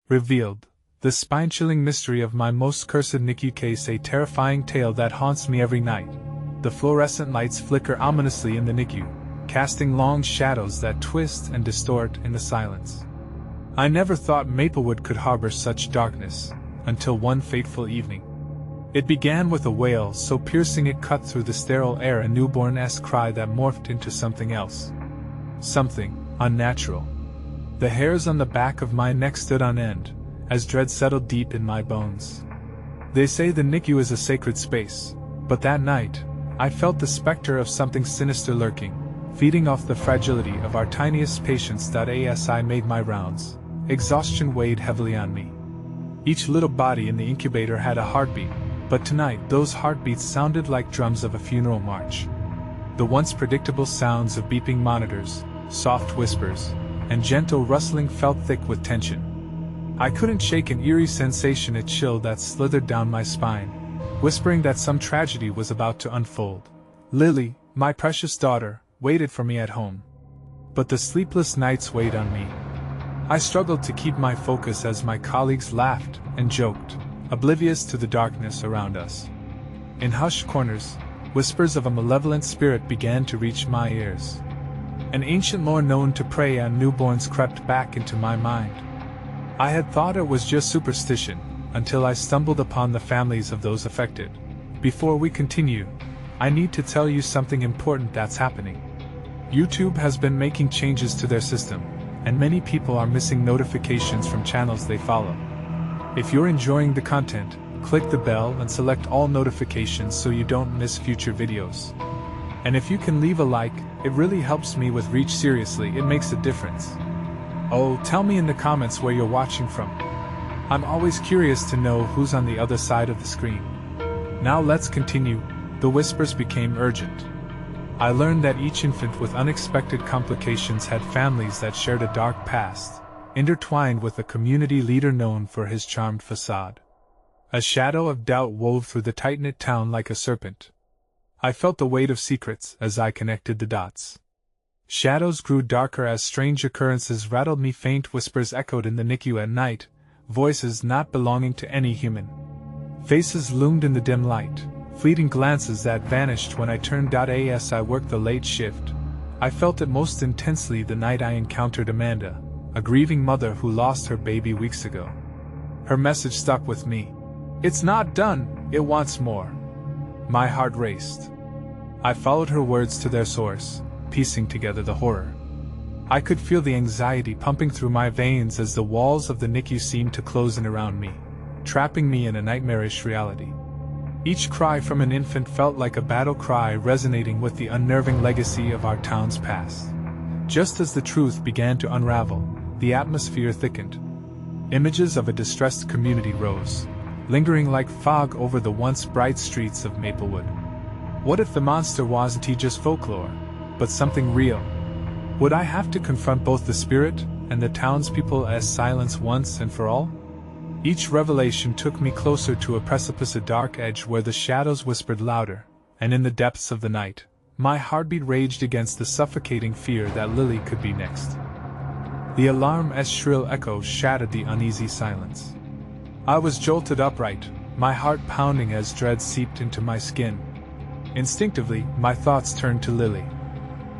revealed the spine-chilling mystery of my most cursed NICU case, a terrifying tale that haunts me every night. The fluorescent lights flicker ominously in the NICU, casting long shadows that twist and distort in the silence. I never thought Maplewood could harbor such darkness, until one fateful evening. It began with a wail so piercing it cut through the sterile air, a newborn-esque cry that morphed into something else. Something unnatural. The hairs on the back of my neck stood on end, as dread settled deep in my bones. They say the NICU is a sacred space, but that night, I felt the specter of something sinister lurking, feeding off the fragility of our tiniest patients. As I made my rounds, exhaustion weighed heavily on me. Each little body in the incubator had a heartbeat, but tonight those heartbeats sounded like drums of a funeral march. The once predictable sounds of beeping monitors, soft whispers, and gentle rustling felt thick with tension. I couldn't shake an eerie sensation, a chill that slithered down my spine, whispering that some tragedy was about to unfold. Lily, my precious daughter, waited for me at home. But the sleepless nights weighed on me. I struggled to keep my focus as my colleagues laughed and joked, oblivious to the darkness around us. In hushed corners, whispers of a malevolent spirit began to reach my ears. An ancient lore known to prey on newborns crept back into my mind. I had thought it was just superstition, until I stumbled upon the families of those affected. Before we continue, I need to tell you something important that's happening. YouTube has been making changes to their system, and many people are missing notifications from channels they follow. If you're enjoying the content, click the bell and select all notifications so you don't miss future videos. And if you can leave a like, it really helps me with reach. Seriously, it makes a difference. Oh, tell me in the comments where you're watching from. I'm always curious to know who's on the other side of the screen. Now let's continue. The whispers became urgent. I learned that each infant with unexpected complications had families that shared a dark past, intertwined with a community leader known for his charmed facade. A shadow of doubt wove through the tight-knit town like a serpent. I felt the weight of secrets as I connected the dots. Shadows grew darker as strange occurrences rattled me. Faint whispers echoed in the NICU at night, voices not belonging to any human. Faces loomed in the dim light, fleeting glances that vanished when I turned. As I worked the late shift, I felt it most intensely the night I encountered Amanda, a grieving mother who lost her baby weeks ago. Her message stuck with me. "It's not done, it wants more." My heart raced. I followed her words to their source, piecing together the horror. I could feel the anxiety pumping through my veins as the walls of the NICU seemed to close in around me, trapping me in a nightmarish reality. Each cry from an infant felt like a battle cry, resonating with the unnerving legacy of our town's past. Just as the truth began to unravel, the atmosphere thickened. Images of a distressed community rose, lingering like fog over the once bright streets of Maplewood. What if the monster wasn't just folklore, but something real? Would I have to confront both the spirit and the townspeople as silence once and for all? Each revelation took me closer to a precipice, a dark edge where the shadows whispered louder, and in the depths of the night, my heartbeat raged against the suffocating fear that Lily could be next. The alarm's shrill echo shattered the uneasy silence. I was jolted upright, my heart pounding as dread seeped into my skin. Instinctively, my thoughts turned to Lily.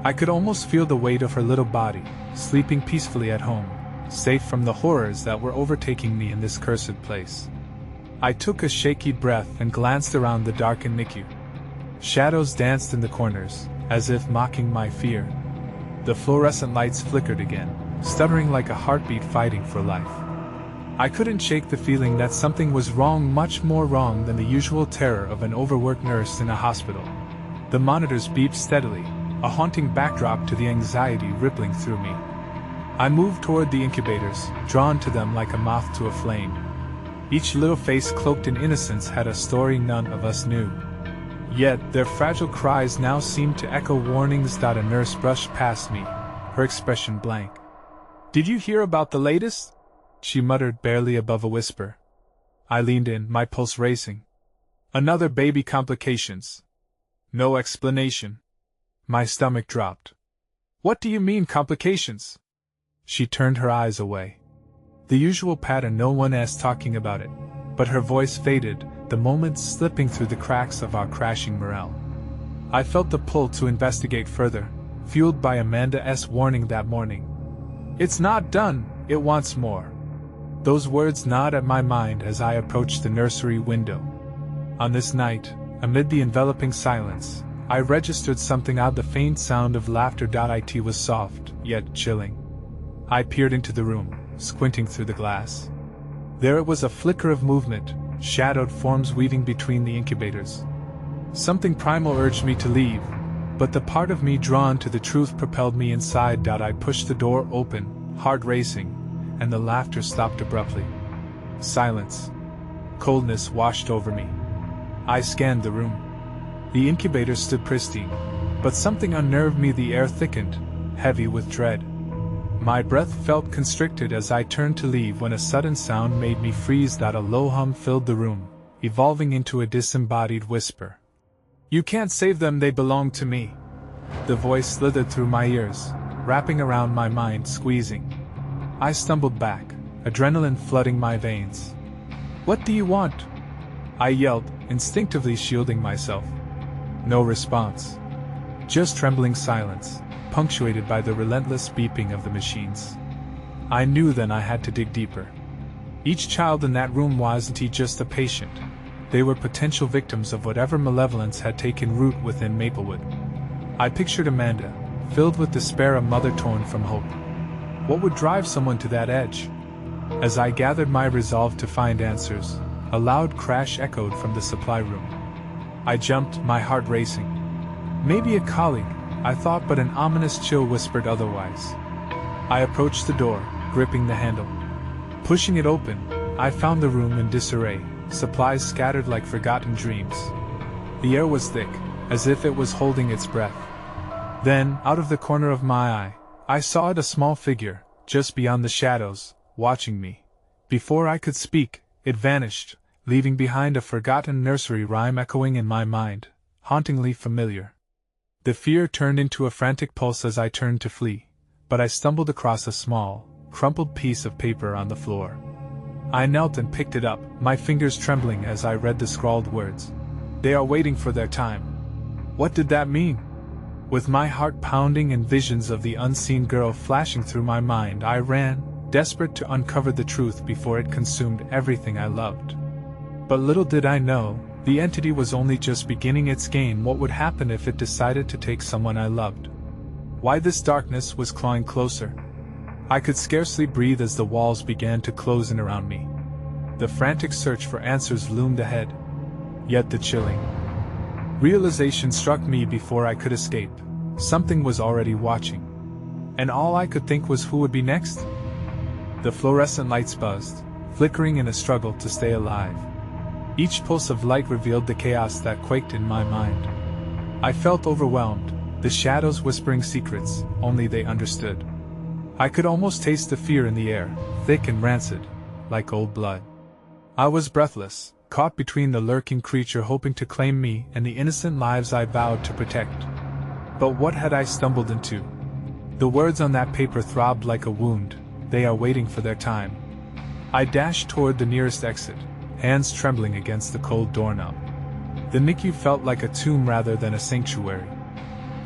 I could almost feel the weight of her little body, sleeping peacefully at home, safe from the horrors that were overtaking me in this cursed place. I took a shaky breath and glanced around the darkened NICU. Shadows danced in the corners, as if mocking my fear. The fluorescent lights flickered again, stuttering like a heartbeat fighting for life. I couldn't shake the feeling that something was wrong, much more wrong than the usual terror of an overworked nurse in a hospital. The monitors beeped steadily, a haunting backdrop to the anxiety rippling through me. I moved toward the incubators, drawn to them like a moth to a flame. Each little face cloaked in innocence had a story none of us knew. Yet their fragile cries now seemed to echo warnings. A nurse brushed past me, her expression blank. "Did you hear about the latest?" she muttered barely above a whisper. I leaned in, my pulse racing. "Another baby complications. No explanation." My stomach dropped. "What do you mean, complications?" She turned her eyes away. The usual pattern, no one else talking about it. But her voice faded, the moments slipping through the cracks of our crashing morale. I felt the pull to investigate further, fueled by Amanda's warning that morning. "It's not done, it wants more." Those words gnawed at my mind as I approached the nursery window. On this night, amid the enveloping silence, I registered something odd. The faint sound of laughter. It was soft, yet chilling. I peered into the room, squinting through the glass. There it was, a flicker of movement, shadowed forms weaving between the incubators. Something primal urged me to leave, but the part of me drawn to the truth propelled me inside. I pushed the door open, heart racing, and the laughter stopped abruptly. Silence. Coldness washed over me. I scanned the room. The incubator stood pristine, but something unnerved me. The air thickened, heavy with dread. My breath felt constricted as I turned to leave when a sudden sound made me freeze. A low hum filled the room, evolving into a disembodied whisper. "You can't save them, they belong to me." The voice slithered through my ears, wrapping around my mind, squeezing. I stumbled back, adrenaline flooding my veins. "What do you want?" I yelled, instinctively shielding myself. No response. Just trembling silence, punctuated by the relentless beeping of the machines. I knew then I had to dig deeper. Each child in that room wasn't just a patient. They were potential victims of whatever malevolence had taken root within Maplewood. I pictured Amanda, filled with despair, a mother torn from hope. What would drive someone to that edge? As I gathered my resolve to find answers, a loud crash echoed from the supply room. I jumped, my heart racing. Maybe a colleague, I thought, but an ominous chill whispered otherwise. I approached the door, gripping the handle. Pushing it open, I found the room in disarray, supplies scattered like forgotten dreams. The air was thick, as if it was holding its breath. Then, out of the corner of my eye, I saw it, a small figure, just beyond the shadows, watching me. Before I could speak, it vanished, leaving behind a forgotten nursery rhyme echoing in my mind, hauntingly familiar. The fear turned into a frantic pulse as I turned to flee, but I stumbled across a small, crumpled piece of paper on the floor. I knelt and picked it up, my fingers trembling as I read the scrawled words. "They are waiting for their time." What did that mean? With my heart pounding and visions of the unseen girl flashing through my mind, I ran, desperate to uncover the truth before it consumed everything I loved. But little did I know, the entity was only just beginning its game. What would happen if it decided to take someone I loved? Why this darkness was clawing closer? I could scarcely breathe as the walls began to close in around me. The frantic search for answers loomed ahead. Yet the chilling realization struck me before I could escape. Something was already watching. And all I could think was, who would be next? The fluorescent lights buzzed, flickering in a struggle to stay alive. Each pulse of light revealed the chaos that quaked in my mind. I felt overwhelmed, the shadows whispering secrets, only they understood. I could almost taste the fear in the air, thick and rancid, like old blood. I was breathless, caught between the lurking creature hoping to claim me and the innocent lives I vowed to protect. But what had I stumbled into? The words on that paper throbbed like a wound. They are waiting for their time. I dashed toward the nearest exit, hands trembling against the cold doorknob. The NICU felt like a tomb rather than a sanctuary.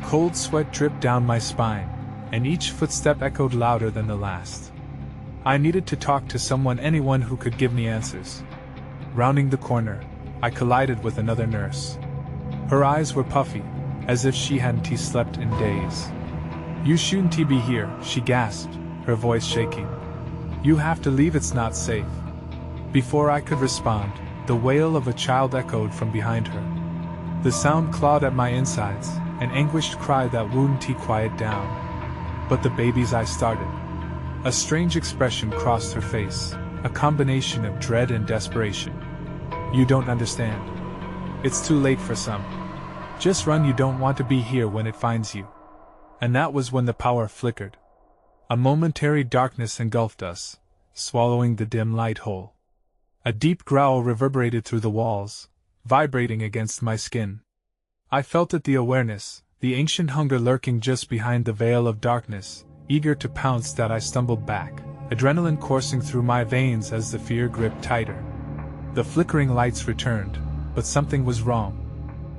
Cold sweat dripped down my spine, and each footstep echoed louder than the last. I needed to talk to someone, anyone who could give me answers. Rounding the corner, I collided with another nurse. Her eyes were puffy, as if she hadn't slept in days. "You shouldn't be here," she gasped, her voice shaking. "You have to leave, it's not safe." Before I could respond, the wail of a child echoed from behind her. The sound clawed at my insides, an anguished cry that wouldn't quiet down. But the baby's eye started. A strange expression crossed her face, a combination of dread and desperation. "You don't understand. It's too late for some. Just run, you don't want to be here when it finds you." And that was when the power flickered. A momentary darkness engulfed us, swallowing the dim light whole. A deep growl reverberated through the walls, vibrating against my skin. I felt it, the awareness, the ancient hunger lurking just behind the veil of darkness, eager to pounce. That I stumbled back, adrenaline coursing through my veins as the fear gripped tighter. The flickering lights returned, but something was wrong.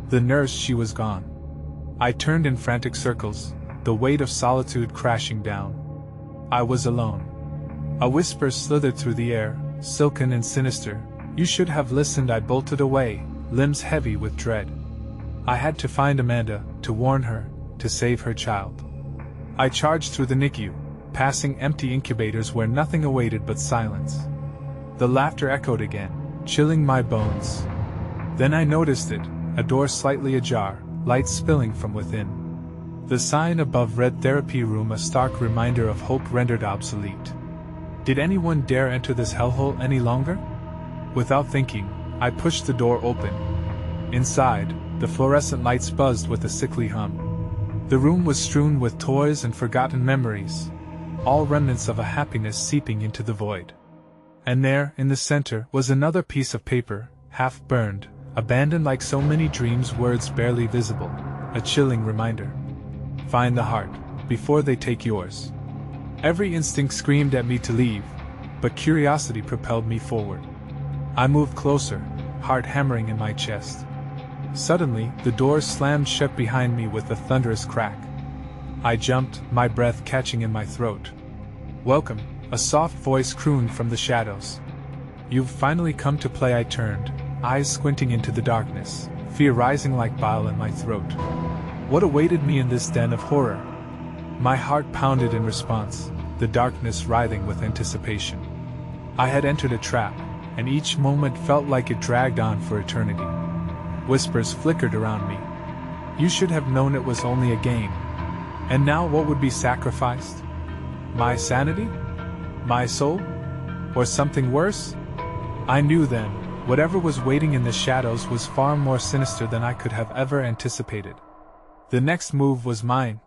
The nurse, she was gone. I turned in frantic circles, the weight of solitude crashing down. I was alone. A whisper slithered through the air, silken and sinister. "You should have listened." I bolted away, limbs heavy with dread. I had to find Amanda, to warn her, to save her child. I charged through the NICU, passing empty incubators where nothing awaited but silence. The laughter echoed again, chilling my bones. Then I noticed it, a door slightly ajar, light spilling from within. The sign above read "Therapy Room," a stark reminder of hope rendered obsolete. Did anyone dare enter this hellhole any longer? Without thinking, I pushed the door open. Inside, the fluorescent lights buzzed with a sickly hum. The room was strewn with toys and forgotten memories, all remnants of a happiness seeping into the void. And there, in the center, was another piece of paper, half burned, abandoned like so many dreams, words barely visible, a chilling reminder. "Find the heart, before they take yours." Every instinct screamed at me to leave, but curiosity propelled me forward. I moved closer, heart hammering in my chest. Suddenly, the door slammed shut behind me with a thunderous crack. I jumped, my breath catching in my throat. "Welcome," a soft voice crooned from the shadows. "You've finally come to play." I turned, eyes squinting into the darkness, fear rising like bile in my throat. What awaited me in this den of horror? My heart pounded in response, the darkness writhing with anticipation. I had entered a trap, and each moment felt like it dragged on for eternity. Whispers flickered around me. "You should have known it was only a game." And now what would be sacrificed? My sanity? My soul? Or something worse? I knew then, whatever was waiting in the shadows was far more sinister than I could have ever anticipated. The next move was mine.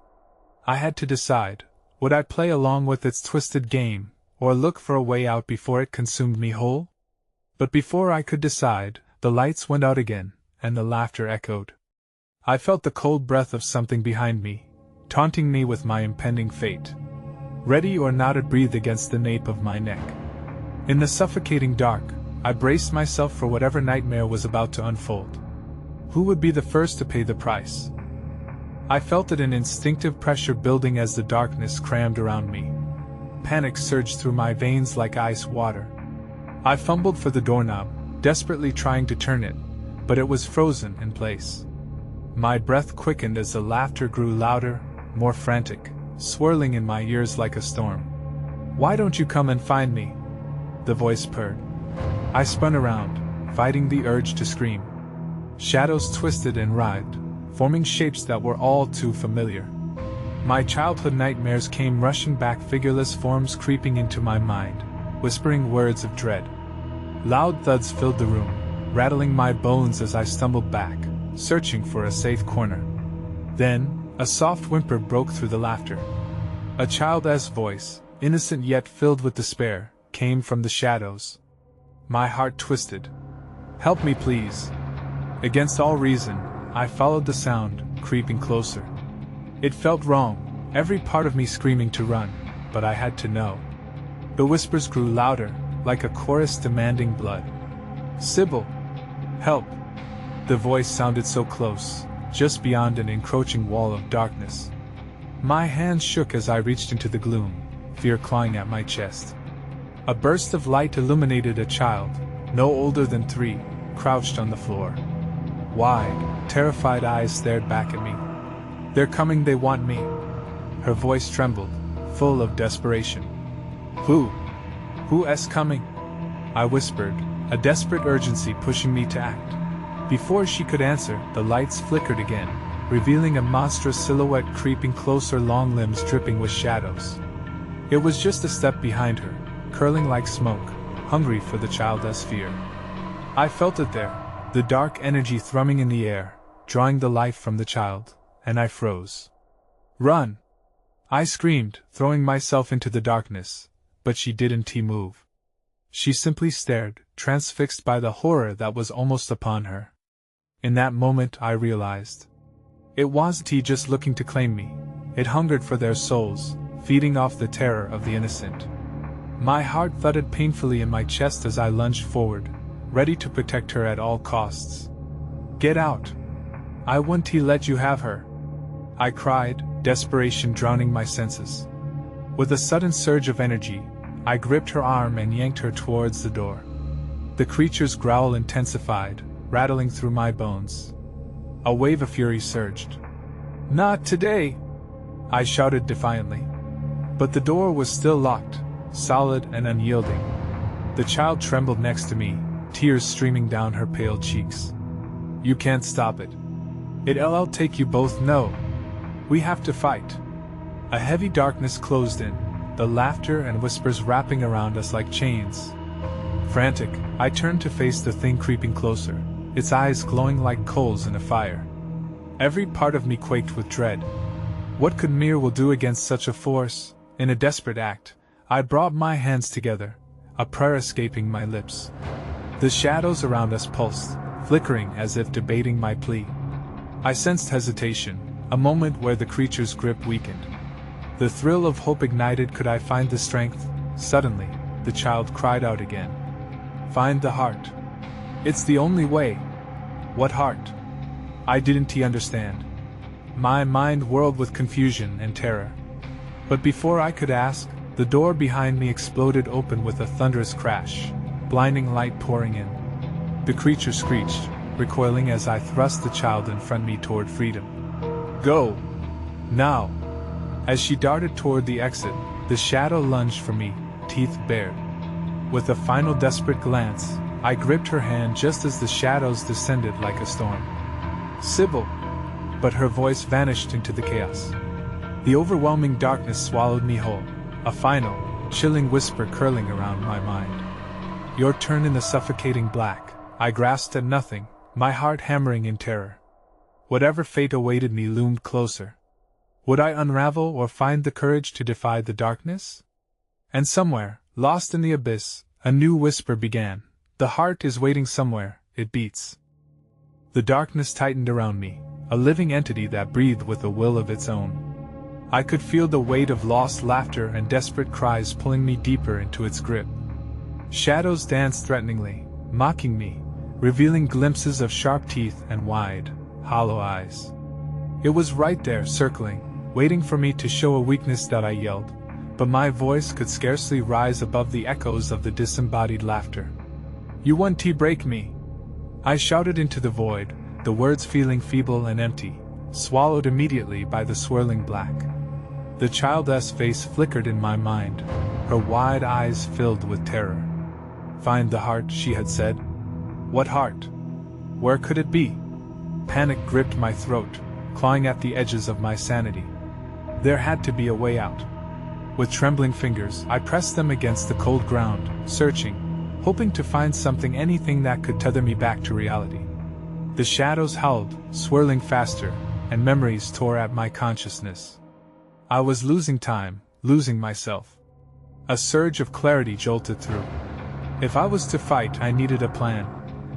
I had to decide, would I play along with its twisted game, or look for a way out before it consumed me whole? But before I could decide, the lights went out again, and the laughter echoed. I felt the cold breath of something behind me, taunting me with my impending fate. Ready or not, it breathed against the nape of my neck. In the suffocating dark, I braced myself for whatever nightmare was about to unfold. Who would be the first to pay the price? I felt it, an instinctive pressure building as the darkness crammed around me. Panic surged through my veins like ice water. I fumbled for the doorknob, desperately trying to turn it, but it was frozen in place. My breath quickened as the laughter grew louder, more frantic, swirling in my ears like a storm. "Why don't you come and find me?" the voice purred. I spun around, fighting the urge to scream. Shadows twisted and writhed, forming shapes that were all too familiar. My childhood nightmares came rushing back, figureless forms creeping into my mind, whispering words of dread. Loud thuds filled the room, rattling my bones as I stumbled back, searching for a safe corner. Then, a soft whimper broke through the laughter. A child's voice, innocent yet filled with despair, came from the shadows. My heart twisted. "Help me, please." Against all reason, I followed the sound, creeping closer. It felt wrong, every part of me screaming to run, but I had to know. The whispers grew louder, like a chorus demanding blood. "Sybil! Help!" The voice sounded so close, just beyond an encroaching wall of darkness. My hands shook as I reached into the gloom, fear clawing at my chest. A burst of light illuminated a child, no older than 3, crouched on the floor. Wide, terrified eyes stared back at me. "They're coming, they want me." Her voice trembled, full of desperation. Who's coming?" I whispered, a desperate urgency pushing me to act. Before she could answer, the lights flickered again, revealing a monstrous silhouette creeping closer, long limbs dripping with shadows. It was just a step behind her, curling like smoke, hungry for the child's fear. I felt it there, the dark energy thrumming in the air, drawing the life from the child, and I froze. "Run!" I screamed, throwing myself into the darkness, but she didn't move. She simply stared, transfixed by the horror that was almost upon her. In that moment I realized. It wasn't just looking to claim me, it hungered for their souls, feeding off the terror of the innocent. My heart thudded painfully in my chest as I lunged forward, ready to protect her at all costs. "Get out! I wouldn't let you have her!" I cried, desperation drowning my senses. With a sudden surge of energy, I gripped her arm and yanked her towards the door. The creature's growl intensified, rattling through my bones. A wave of fury surged. "Not today!" I shouted defiantly. But the door was still locked, solid and unyielding. The child trembled next to me, tears streaming down her pale cheeks. "You can't stop it. It'll take you both. No. We have to fight." A heavy darkness closed in, the laughter and whispers wrapping around us like chains. Frantic, I turned to face the thing creeping closer, its eyes glowing like coals in a fire. Every part of me quaked with dread. What could Mir will do against such a force? In a desperate act, I brought my hands together, a prayer escaping my lips. The shadows around us pulsed, flickering as if debating my plea. I sensed hesitation, a moment where the creature's grip weakened. The thrill of hope ignited. Could I find the strength? Suddenly, the child cried out again. "Find the heart. It's the only way." "What heart?" I didn't understand. My mind whirled with confusion and terror. But before I could ask, the door behind me exploded open with a thunderous crash, blinding light pouring in. The creature screeched, recoiling as I thrust the child in front of me toward freedom. "Go! Now!" As she darted toward the exit, the shadow lunged for me, teeth bared. With a final desperate glance, I gripped her hand just as the shadows descended like a storm. "Sybil!" But her voice vanished into the chaos. The overwhelming darkness swallowed me whole, a final, chilling whisper curling around my mind. Your turn. In the suffocating black, I grasped at nothing, my heart hammering in terror. Whatever fate awaited me loomed closer. Would I unravel or find the courage to defy the darkness? And somewhere, lost in the abyss, a new whisper began. The heart is waiting somewhere, it beats. The darkness tightened around me, a living entity that breathed with a will of its own. I could feel the weight of lost laughter and desperate cries pulling me deeper into its grip. Shadows danced threateningly, mocking me, revealing glimpses of sharp teeth and wide, hollow eyes. It was right there, circling, waiting for me to show a weakness that I yelled, but my voice could scarcely rise above the echoes of the disembodied laughter. "You won't break me!" I shouted into the void, the words feeling feeble and empty, swallowed immediately by the swirling black. The child's face flickered in my mind, her wide eyes filled with terror. "Find the heart," she had said. What heart? Where could it be? Panic gripped my throat, clawing at the edges of my sanity. There had to be a way out. With trembling fingers, I pressed them against the cold ground, searching, hoping to find something, anything that could tether me back to reality. The shadows howled, swirling faster, and memories tore at my consciousness. I was losing time, losing myself. A surge of clarity jolted through. If I was to fight, I needed a plan.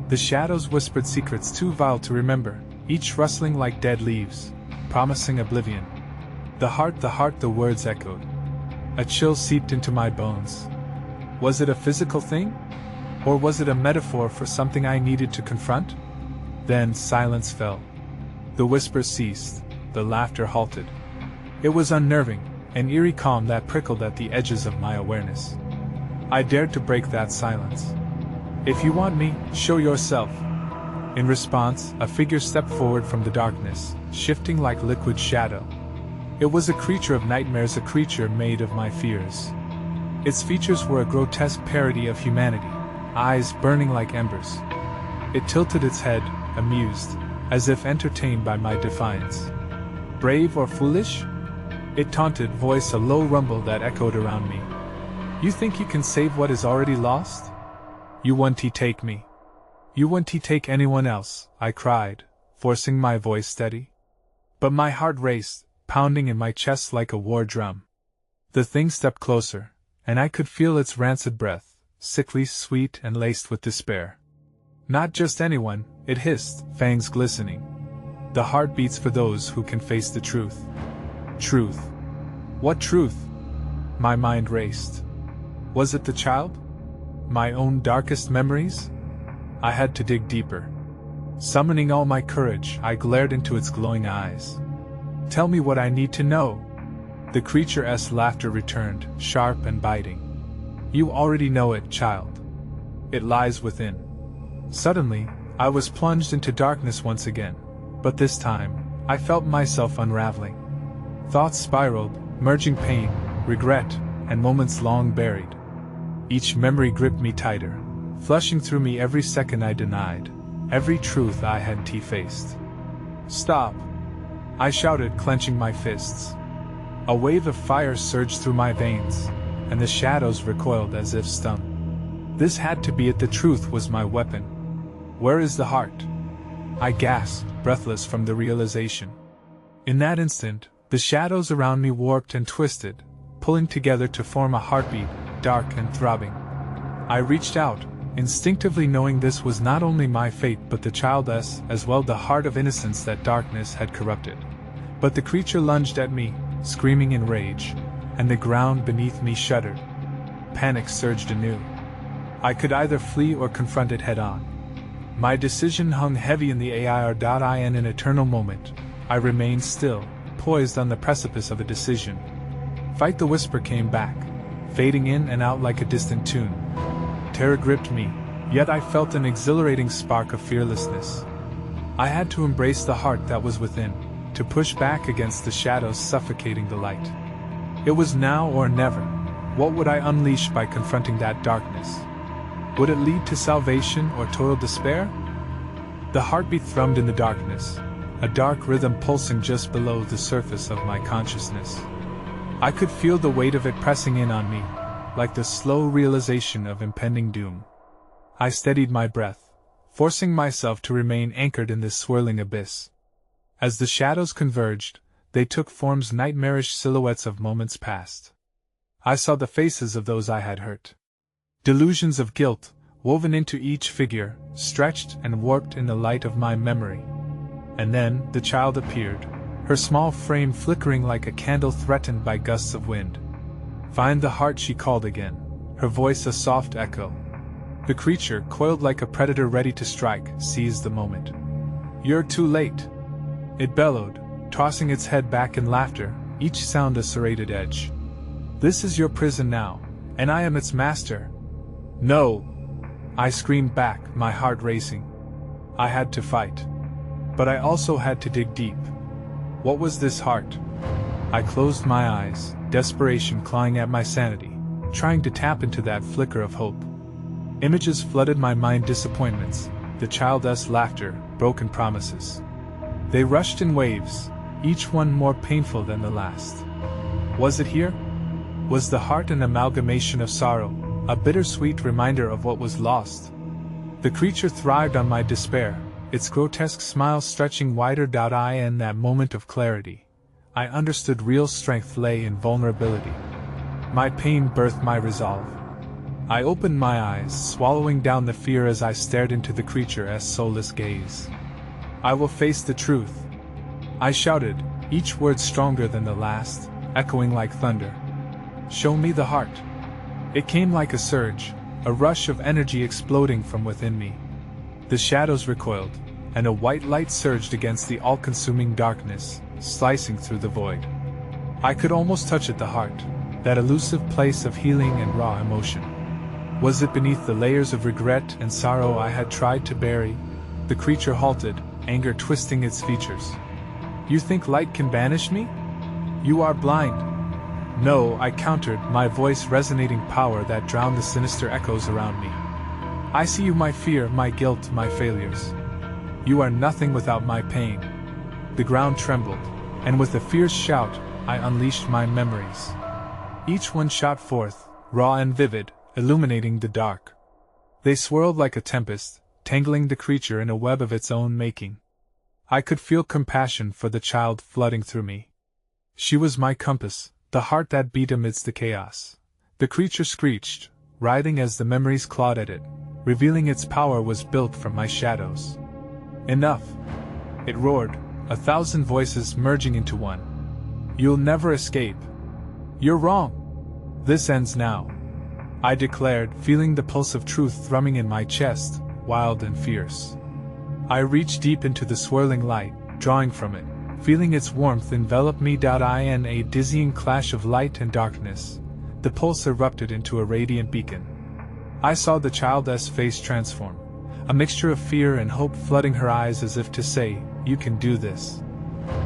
The shadows whispered secrets too vile to remember, each rustling like dead leaves, promising oblivion. The heart, the words echoed. A chill seeped into my bones. Was it a physical thing? Or was it a metaphor for something I needed to confront? Then silence fell. The whispers ceased, the laughter halted. It was unnerving, an eerie calm that prickled at the edges of my awareness. I dared to break that silence. "If you want me, show yourself." In response, a figure stepped forward from the darkness, shifting like liquid shadow. It was a creature of nightmares, a creature made of my fears. Its features were a grotesque parody of humanity, eyes burning like embers. It tilted its head, amused, as if entertained by my defiance. "Brave or foolish?" It taunted, voice a low rumble that echoed around me. "You think you can save what is already lost? You won't take me. You won't take anyone else," I cried, forcing my voice steady. But my heart raced, pounding in my chest like a war drum. The thing stepped closer, and I could feel its rancid breath, sickly sweet and laced with despair. "Not just anyone," it hissed, fangs glistening. "The heart beats for those who can face the truth." Truth. What truth? My mind raced. Was it the child? My own darkest memories? I had to dig deeper. Summoning all my courage, I glared into its glowing eyes. Tell me what I need to know. The creature's laughter returned, sharp and biting. You already know it, child. It lies within. Suddenly, I was plunged into darkness once again, but this time, I felt myself unraveling. Thoughts spiraled, merging pain, regret, and moments long buried. Each memory gripped me tighter, flushing through me every second I denied, every truth I had defaced. Stop! I shouted, clenching my fists. A wave of fire surged through my veins, and the shadows recoiled as if stung. This had to be it, the truth was my weapon. Where is the heart? I gasped, breathless from the realization. In that instant, the shadows around me warped and twisted, pulling together to form a heartbeat, dark and throbbing. I reached out, instinctively knowing this was not only my fate but the child's as well, the heart of innocence that darkness had corrupted. But the creature lunged at me, screaming in rage, and the ground beneath me shuddered. Panic surged anew. I could either flee or confront it head-on. My decision hung heavy in the air. In an eternal moment, I remained still, poised on the precipice of a decision. Fight, the whisper came back, fading in and out like a distant tune. Terror gripped me, yet I felt an exhilarating spark of fearlessness. I had to embrace the heart that was within, to push back against the shadows suffocating the light. It was now or never. What would I unleash by confronting that darkness? Would it lead to salvation or total despair? The heartbeat thrummed in the darkness, a dark rhythm pulsing just below the surface of my consciousness. I could feel the weight of it pressing in on me, like the slow realization of impending doom. I steadied my breath, forcing myself to remain anchored in this swirling abyss. As the shadows converged, they took forms, nightmarish silhouettes of moments past. I saw the faces of those I had hurt. Delusions of guilt, woven into each figure, stretched and warped in the light of my memory. And then, the child appeared, her small frame flickering like a candle threatened by gusts of wind. Find the heart, she called again, her voice a soft echo. The creature, coiled like a predator ready to strike, seized the moment. You're too late! It bellowed, tossing its head back in laughter, each sound a serrated edge. This is your prison now, and I am its master. No! I screamed back, my heart racing. I had to fight. But I also had to dig deep. What was this heart? I closed my eyes, desperation clawing at my sanity, trying to tap into that flicker of hope. Images flooded my mind, disappointments, the child's laughter, broken promises. They rushed in waves, each one more painful than the last. Was it here? Was the heart an amalgamation of sorrow, a bittersweet reminder of what was lost? The creature thrived on my despair, its grotesque smile stretching wider. In that moment of clarity, I understood real strength lay in vulnerability. My pain birthed my resolve. I opened my eyes, swallowing down the fear as I stared into the creature's soulless gaze. I will face the truth, I shouted, each word stronger than the last, echoing like thunder. Show me the heart. It came like a surge, a rush of energy exploding from within me. The shadows recoiled, and a white light surged against the all-consuming darkness, slicing through the void. I could almost touch it, the heart, that elusive place of healing and raw emotion. Was it beneath the layers of regret and sorrow I had tried to bury? The creature halted, anger twisting its features. You think light can banish me? You are blind. No, I countered, my voice resonating power that drowned the sinister echoes around me. I see you, my fear, my guilt, my failures. You are nothing without my pain. The ground trembled, and with a fierce shout, I unleashed my memories. Each one shot forth, raw and vivid, illuminating the dark. They swirled like a tempest, tangling the creature in a web of its own making. I could feel compassion for the child flooding through me. She was my compass, the heart that beat amidst the chaos. The creature screeched, writhing as the memories clawed at it, revealing its power was built from my shadows. Enough! It roared, 1,000 voices merging into one. You'll never escape. You're wrong. This ends now. I declared, feeling the pulse of truth thrumming in my chest, wild and fierce. I reached deep into the swirling light, drawing from it, feeling its warmth envelop me. In a dizzying clash of light and darkness, the pulse erupted into a radiant beacon. I saw the child's face transform, a mixture of fear and hope flooding her eyes as if to say, "You can do this."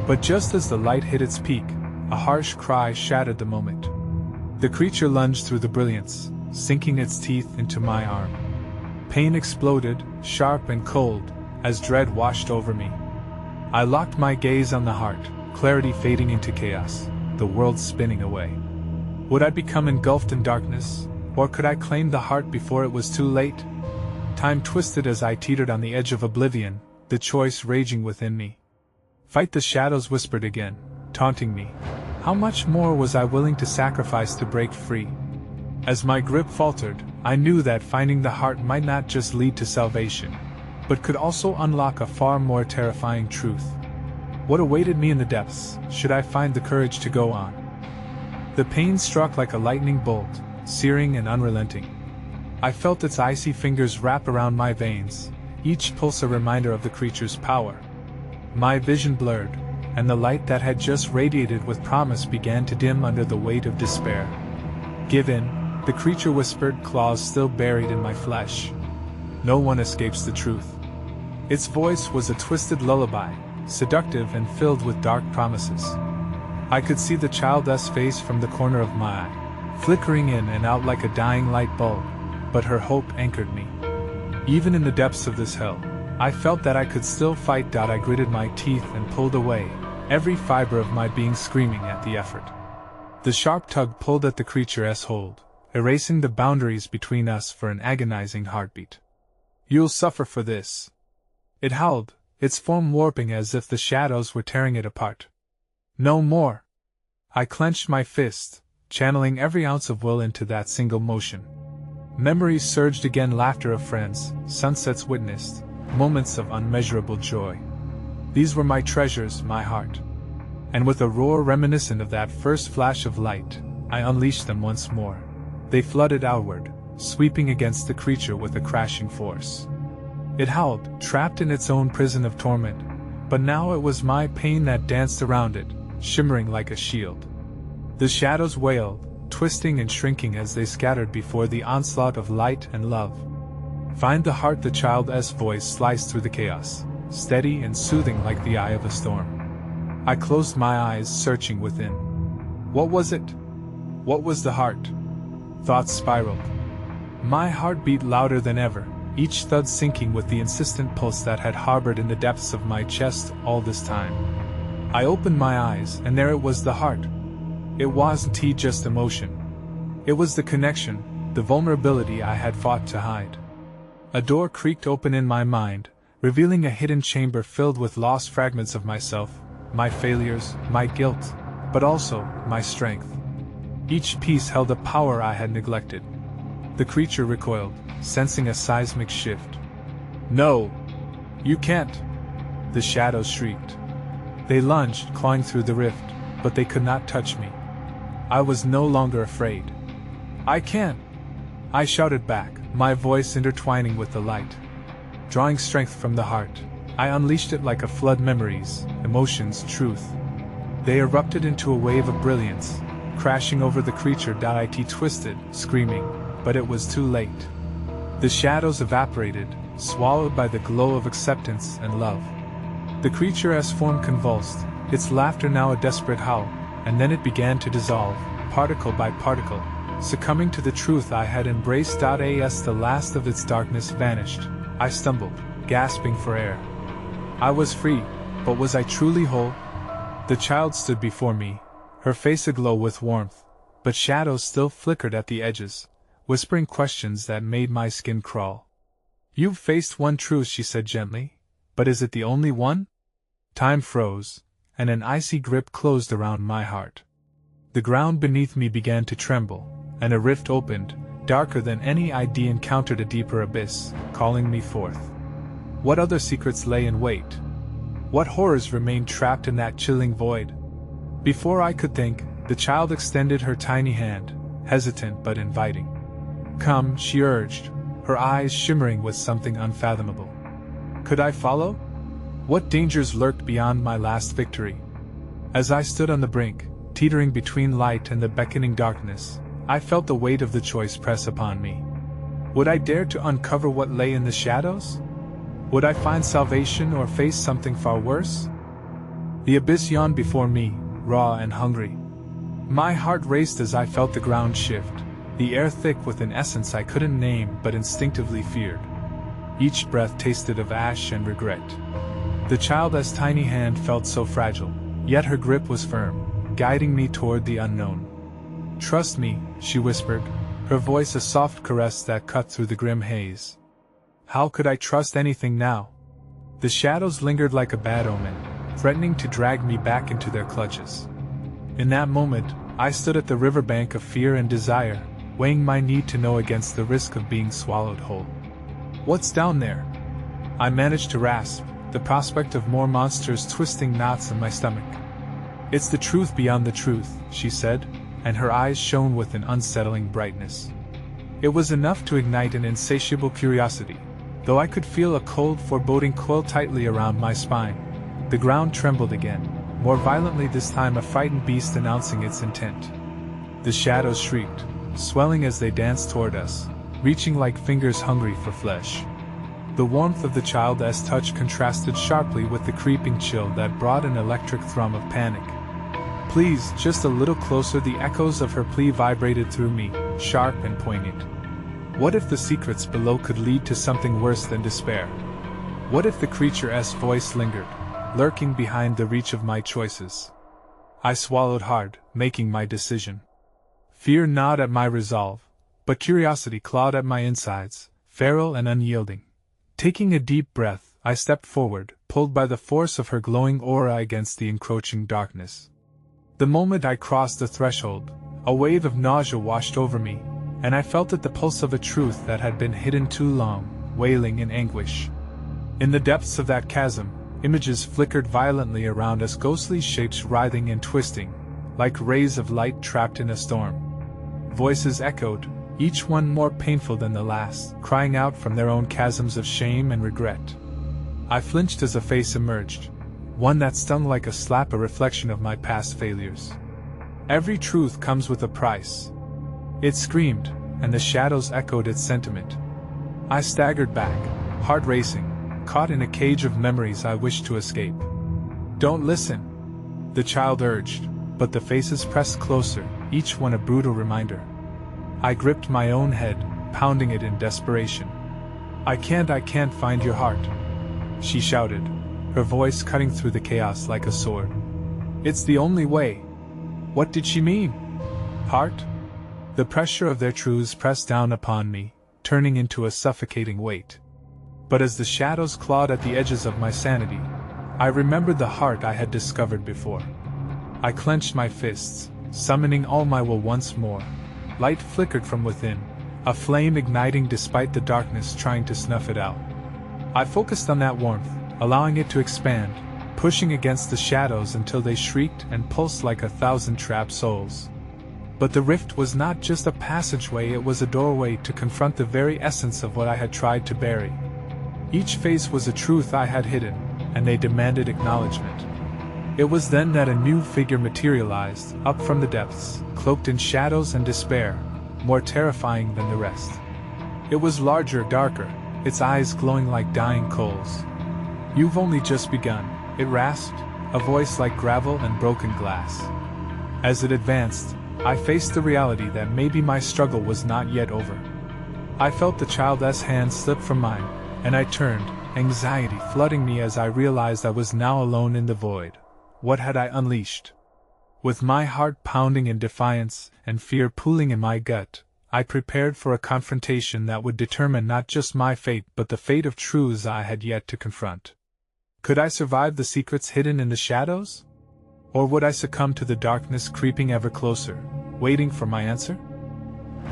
But just as the light hit its peak, a harsh cry shattered the moment. The creature lunged through the brilliance, sinking its teeth into my arm. Pain exploded, sharp and cold, as dread washed over me. I locked my gaze on the heart, clarity fading into chaos, the world spinning away. Would I become engulfed in darkness, or could I claim the heart before it was too late? Time twisted as I teetered on the edge of oblivion, the choice raging within me. Fight, the shadows whispered again, taunting me. How much more was I willing to sacrifice to break free? As my grip faltered, I knew that finding the heart might not just lead to salvation, but could also unlock a far more terrifying truth. What awaited me in the depths, should I find the courage to go on? The pain struck like a lightning bolt, searing and unrelenting. I felt its icy fingers wrap around my veins, each pulse a reminder of the creature's power. My vision blurred, and the light that had just radiated with promise began to dim under the weight of despair. "Give in," the creature whispered, claws still buried in my flesh. "No one escapes the truth." Its voice was a twisted lullaby, seductive and filled with dark promises. I could see the child's face from the corner of my eye, flickering in and out like a dying light bulb, but her hope anchored me. Even in the depths of this hell, I felt that I could still fight. I gritted my teeth and pulled away, every fiber of my being screaming at the effort. The sharp tug pulled at the creature's hold, erasing the boundaries between us for an agonizing heartbeat. "You'll suffer for this," it howled, its form warping as if the shadows were tearing it apart. "No more." I clenched my fist, channeling every ounce of will into that single motion. Memories surged again, laughter of friends, sunsets witnessed, moments of unmeasurable joy. These were my treasures, my heart. And with a roar reminiscent of that first flash of light, I unleashed them once more. They flooded outward, sweeping against the creature with a crashing force. It howled, trapped in its own prison of torment, but now it was my pain that danced around it, shimmering like a shield. The shadows wailed, twisting and shrinking as they scattered before the onslaught of light and love. "Find the heart," the child's voice sliced through the chaos, steady and soothing like the eye of a storm. I closed my eyes, searching within. What was it? What was the heart? Thoughts spiraled. My heart beat louder than ever, each thud sinking with the insistent pulse that had harbored in the depths of my chest all this time. I opened my eyes, and there it was, the heart. It wasn't just emotion. It was the connection, the vulnerability I had fought to hide. A door creaked open in my mind, revealing a hidden chamber filled with lost fragments of myself, my failures, my guilt, but also my strength. Each piece held a power I had neglected. The creature recoiled, sensing a seismic shift. "No! You can't!" The shadows shrieked. They lunged, clawing through the rift, but they could not touch me. I was no longer afraid. "I can!" I shouted back, my voice intertwining with the light. Drawing strength from the heart, I unleashed it like a flood, memories, emotions, truth. They erupted into a wave of brilliance, crashing over the creature. It twisted, screaming, but it was too late. The shadows evaporated, swallowed by the glow of acceptance and love. The creature's form convulsed, its laughter now a desperate howl, and then it began to dissolve, particle by particle, succumbing to the truth I had embraced. As the last of its darkness vanished, I stumbled, gasping for air. I was free, but was I truly whole? The child stood before me, her face aglow with warmth, but shadows still flickered at the edges, whispering questions that made my skin crawl. "You've faced one truth," she said gently, "but is it the only one?" Time froze, and an icy grip closed around my heart. The ground beneath me began to tremble, and a rift opened, darker than any I'd encountered, a deeper abyss, calling me forth. What other secrets lay in wait? What horrors remained trapped in that chilling void? Before I could think, the child extended her tiny hand, hesitant but inviting. "Come," she urged, her eyes shimmering with something unfathomable. Could I follow? What dangers lurked beyond my last victory? As I stood on the brink, teetering between light and the beckoning darkness, I felt the weight of the choice press upon me. Would I dare to uncover what lay in the shadows? Would I find salvation or face something far worse? The abyss yawned before me, raw and hungry. My heart raced as I felt the ground shift, the air thick with an essence I couldn't name but instinctively feared. Each breath tasted of ash and regret. The child's tiny hand felt so fragile, yet her grip was firm, guiding me toward the unknown. "Trust me," she whispered, her voice a soft caress that cut through the grim haze. How could I trust anything now? The shadows lingered like a bad omen, threatening to drag me back into their clutches. In that moment, I stood at the riverbank of fear and desire, weighing my need to know against the risk of being swallowed whole. "What's down there?" I managed to rasp, the prospect of more monsters twisting knots in my stomach. "It's the truth beyond the truth," she said, and her eyes shone with an unsettling brightness. It was enough to ignite an insatiable curiosity, though I could feel a cold foreboding coil tightly around my spine. The ground trembled again, more violently this time, a frightened beast announcing its intent. The shadows shrieked, swelling as they danced toward us, reaching like fingers hungry for flesh. The warmth of the child's touch contrasted sharply with the creeping chill that brought an electric thrum of panic. "Please, just a little closer," the echoes of her plea vibrated through me, sharp and poignant. What if the secrets below could lead to something worse than despair? What if the creature's voice lingered, lurking behind the reach of my choices? I swallowed hard, making my decision. Fear gnawed at my resolve, but curiosity clawed at my insides, feral and unyielding. Taking a deep breath, I stepped forward, pulled by the force of her glowing aura against the encroaching darkness. The moment I crossed the threshold, a wave of nausea washed over me, and I felt it, the pulse of a truth that had been hidden too long, wailing in anguish. In the depths of that chasm, images flickered violently around us, ghostly shapes writhing and twisting, like rays of light trapped in a storm. Voices echoed, each one more painful than the last, crying out from their own chasms of shame and regret. I flinched as a face emerged, one that stung like a slap, a reflection of my past failures. "Every truth comes with a price," it screamed, and the shadows echoed its sentiment. I staggered back, heart racing, caught in a cage of memories I wished to escape. "Don't listen," the child urged, but the faces pressed closer, each one a brutal reminder. I gripped my own head, pounding it in desperation. I can't find your heart," she shouted, her voice cutting through the chaos like a sword. "It's the only way." What did she mean? Heart? The pressure of their truths pressed down upon me, turning into a suffocating weight. But as the shadows clawed at the edges of my sanity, I remembered the heart I had discovered before. I clenched my fists, summoning all my will once more. Light flickered from within, a flame igniting despite the darkness trying to snuff it out. I focused on that warmth, allowing it to expand, pushing against the shadows until they shrieked and pulsed like 1,000 trapped souls. But the rift was not just a passageway, it was a doorway to confront the very essence of what I had tried to bury. Each face was a truth I had hidden, and they demanded acknowledgement. It was then that a new figure materialized, up from the depths, cloaked in shadows and despair, more terrifying than the rest. It was larger, darker, its eyes glowing like dying coals. "You've only just begun," it rasped, a voice like gravel and broken glass. As it advanced, I faced the reality that maybe my struggle was not yet over. I felt the child's hand slip from mine, and I turned, anxiety flooding me as I realized I was now alone in the void. What had I unleashed? With my heart pounding in defiance and fear pooling in my gut, I prepared for a confrontation that would determine not just my fate but the fate of truths I had yet to confront. Could I survive the secrets hidden in the shadows? Or would I succumb to the darkness creeping ever closer, waiting for my answer?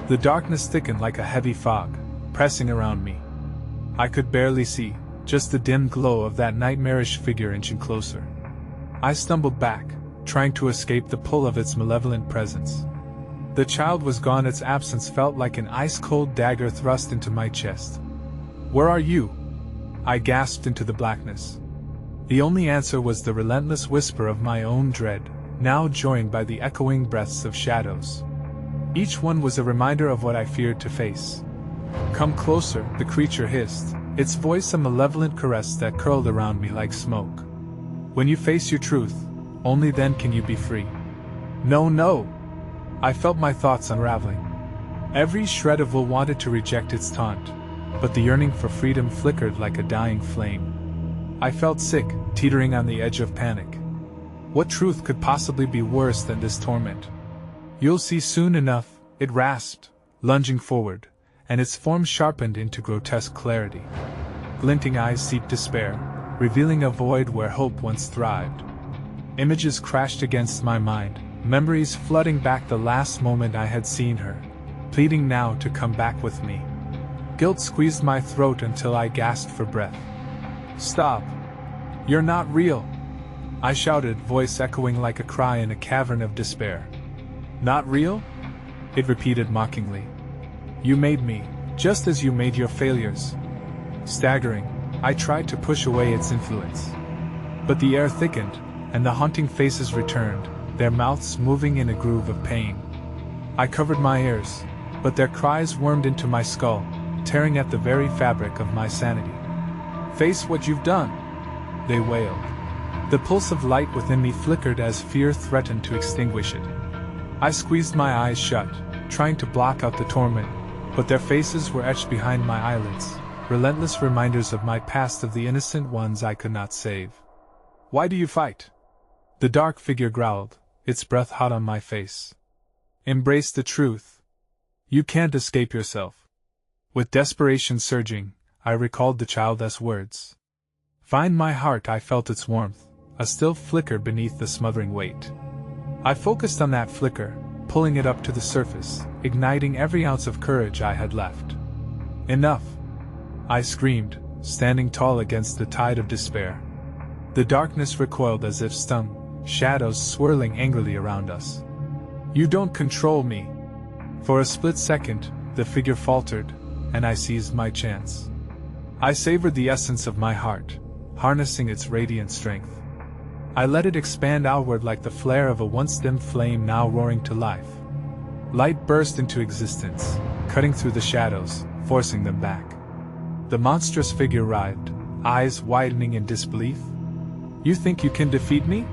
The darkness thickened like a heavy fog, pressing around me. I could barely see, just the dim glow of that nightmarish figure inching closer. I stumbled back, trying to escape the pull of its malevolent presence. The child was gone. Its absence felt like an ice-cold dagger thrust into my chest. "Where are you?" I gasped into the blackness. The only answer was the relentless whisper of my own dread, now joined by the echoing breaths of shadows. Each one was a reminder of what I feared to face. "Come closer," the creature hissed, its voice a malevolent caress that curled around me like smoke. "When you face your truth, only then can you be free." "No, no!" I felt my thoughts unraveling. Every shred of will wanted to reject its taunt, but the yearning for freedom flickered like a dying flame. I felt sick, teetering on the edge of panic. What truth could possibly be worse than this torment? "You'll see soon enough," it rasped, lunging forward, and its form sharpened into grotesque clarity. Glinting eyes seeped despair, revealing a void where hope once thrived. Images crashed against my mind, memories flooding back the last moment I had seen her, pleading now to come back with me. Guilt squeezed my throat until I gasped for breath. "Stop! You're not real!" I shouted, voice echoing like a cry in a cavern of despair. "Not real?" it repeated mockingly. "You made me, just as you made your failures." Staggering, I tried to push away its influence. But the air thickened, and the haunting faces returned, their mouths moving in a groove of pain. I covered my ears, but their cries wormed into my skull, tearing at the very fabric of my sanity. "Face what you've done!" they wailed. The pulse of light within me flickered as fear threatened to extinguish it. I squeezed my eyes shut, trying to block out the torment, but their faces were etched behind my eyelids, relentless reminders of my past, of the innocent ones I could not save. "Why do you fight?" The dark figure growled, its breath hot on my face. "Embrace the truth. You can't escape yourself." With desperation surging, I recalled the child's words. Find my heart. I felt its warmth, a still flicker beneath the smothering weight. I focused on that flicker, pulling it up to the surface, igniting every ounce of courage I had left. "Enough!" I screamed, standing tall against the tide of despair. The darkness recoiled as if stung, shadows swirling angrily around us. "You don't control me!" For a split second, the figure faltered, and I seized my chance. I savored the essence of my heart, harnessing its radiant strength. I let it expand outward like the flare of a once dim flame now roaring to life. Light burst into existence, cutting through the shadows, forcing them back. The monstrous figure writhed, eyes widening in disbelief. "You think you can defeat me?"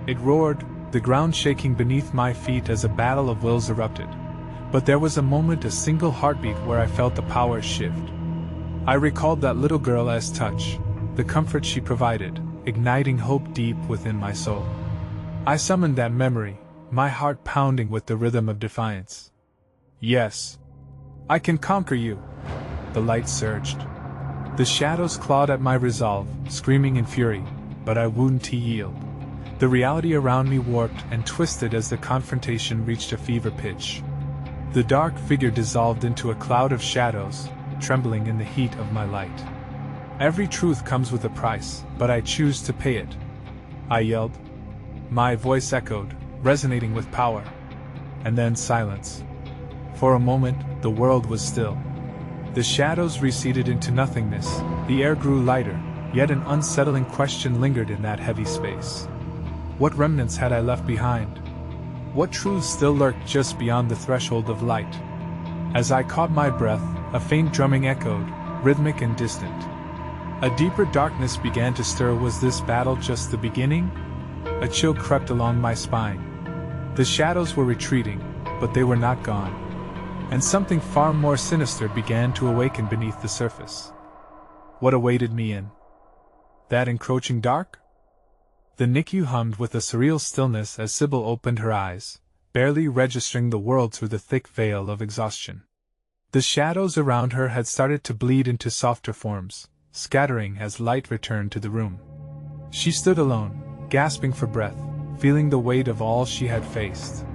It roared, the ground shaking beneath my feet as a battle of wills erupted. But there was a moment, a single heartbeat, where I felt the power shift. I recalled that little girl as touch, the comfort she provided, igniting hope deep within my soul. I summoned that memory, my heart pounding with the rhythm of defiance. "Yes, I can conquer you!" The light surged. The shadows clawed at my resolve, screaming in fury, but I wouldn't yield. The reality around me warped and twisted as the confrontation reached a fever pitch. The dark figure dissolved into a cloud of shadows, trembling in the heat of my light. "Every truth comes with a price, but I choose to pay it," I yelled. My voice echoed, resonating with power. And then silence. For a moment, the world was still. The shadows receded into nothingness, the air grew lighter, yet an unsettling question lingered in that heavy space. What remnants had I left behind? What truths still lurked just beyond the threshold of light? As I caught my breath, a faint drumming echoed, rhythmic and distant. A deeper darkness began to stir. Was this battle just the beginning? A chill crept along my spine. The shadows were retreating, but they were not gone. And something far more sinister began to awaken beneath the surface. What awaited me in that encroaching dark? The NICU hummed with a surreal stillness as Sybil opened her eyes, barely registering the world through the thick veil of exhaustion. The shadows around her had started to bleed into softer forms, scattering as light returned to the room. She stood alone, gasping for breath, feeling the weight of all she had faced.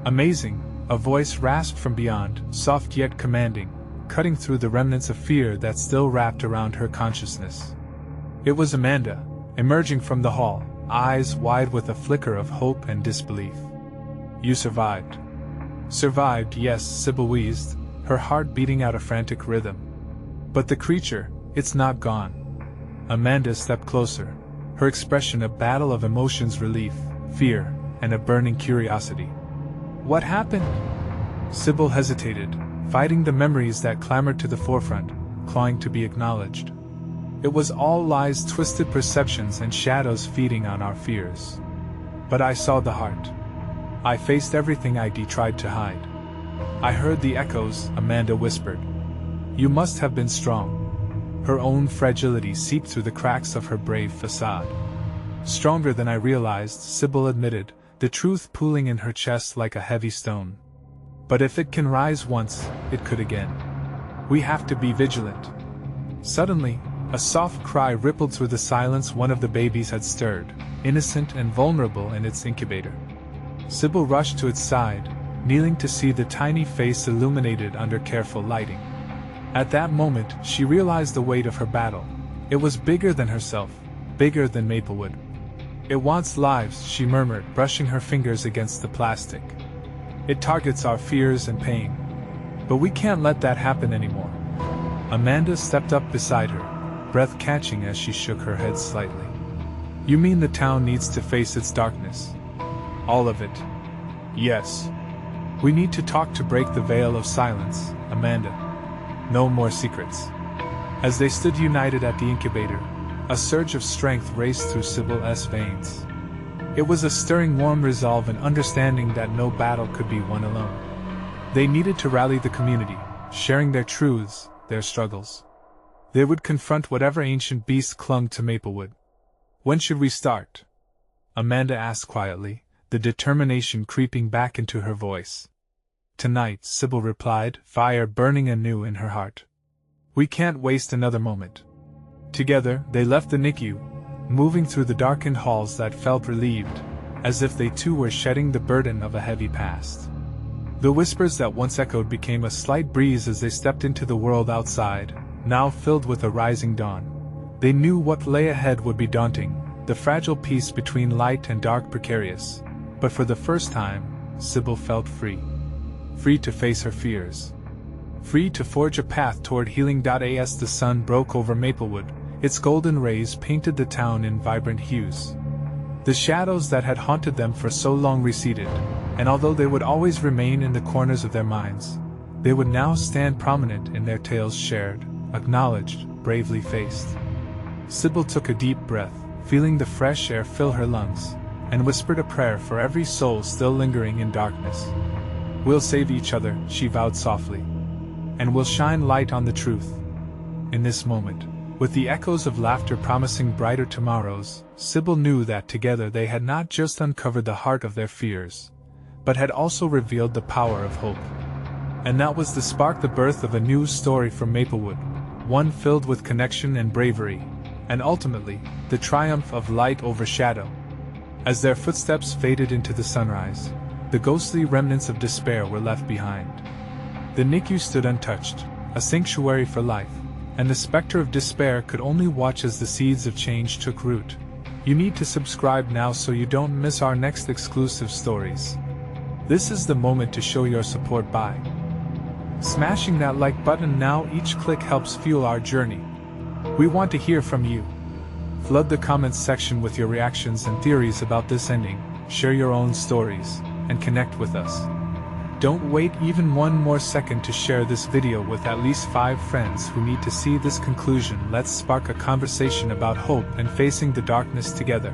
"Amazing," a voice rasped from beyond, soft yet commanding, cutting through the remnants of fear that still wrapped around her consciousness. It was Amanda, emerging from the hall, eyes wide with a flicker of hope and disbelief. "You survived." Survived, yes, Sybil wheezed, her heart beating out a frantic rhythm. But the creature, it's not gone. Amanda stepped closer, her expression a battle of emotions: relief, fear, and a burning curiosity. What happened? Sybil hesitated, fighting the memories that clamored to the forefront, clawing to be acknowledged. It was all lies, twisted perceptions, and shadows feeding on our fears. But I saw the heart. I faced everything I'd tried to hide. I heard the echoes, Amanda whispered. You must have been strong. Her own fragility seeped through the cracks of her brave facade. Stronger than I realized, Sybil admitted, the truth pooling in her chest like a heavy stone. But if it can rise once, it could again. We have to be vigilant. Suddenly, a soft cry rippled through the silence. One of the babies had stirred, innocent and vulnerable in its incubator. Sybil rushed to its side, kneeling to see the tiny face illuminated under careful lighting. At that moment, she realized the weight of her battle. It was bigger than herself, bigger than Maplewood. It wants lives, she murmured, brushing her fingers against the plastic. It targets our fears and pain. But we can't let that happen anymore. Amanda stepped up beside her, breath catching as she shook her head slightly. You mean the town needs to face its darkness? All of it. Yes. We need to talk to break the veil of silence, Amanda. No more secrets. As they stood united at the incubator, a surge of strength raced through Sybil's veins. It was a stirring warm resolve and understanding that no battle could be won alone. They needed to rally the community, sharing their truths, their struggles. They would confront whatever ancient beast clung to Maplewood. When should we start? Amanda asked quietly, the determination creeping back into her voice. Tonight, Sybil replied, fire burning anew in her heart. We can't waste another moment. Together, they left the NICU, moving through the darkened halls that felt relieved, as if they too were shedding the burden of a heavy past. The whispers that once echoed became a slight breeze as they stepped into the world outside, now filled with a rising dawn. They knew what lay ahead would be daunting, the fragile peace between light and dark precarious. But for the first time, Sybil felt free. Free to face her fears. Free to forge a path toward healing. As the sun broke over Maplewood, its golden rays painted the town in vibrant hues. The shadows that had haunted them for so long receded, and although they would always remain in the corners of their minds, they would now stand prominent in their tales, shared, acknowledged, bravely faced. Sybil took a deep breath, feeling the fresh air fill her lungs, and whispered a prayer for every soul still lingering in darkness. We'll save each other, she vowed softly. And we'll shine light on the truth. In this moment, with the echoes of laughter promising brighter tomorrows, Sybil knew that together they had not just uncovered the heart of their fears, but had also revealed the power of hope. And that was the spark, the birth of a new story from Maplewood, one filled with connection and bravery, and ultimately, the triumph of light over shadow. As their footsteps faded into the sunrise, the ghostly remnants of despair were left behind. The NICU stood untouched, a sanctuary for life, and the specter of despair could only watch as the seeds of change took root. You need to subscribe now so you don't miss our next exclusive stories. This is the moment to show your support by smashing that like button now. Each click helps fuel our journey. We want to hear from you. Flood the comments section with your reactions and theories about this ending, share your own stories, and connect with us. Don't wait even one more second to share this video with at least 5 friends who need to see this conclusion. Let's spark a conversation about hope and facing the darkness together.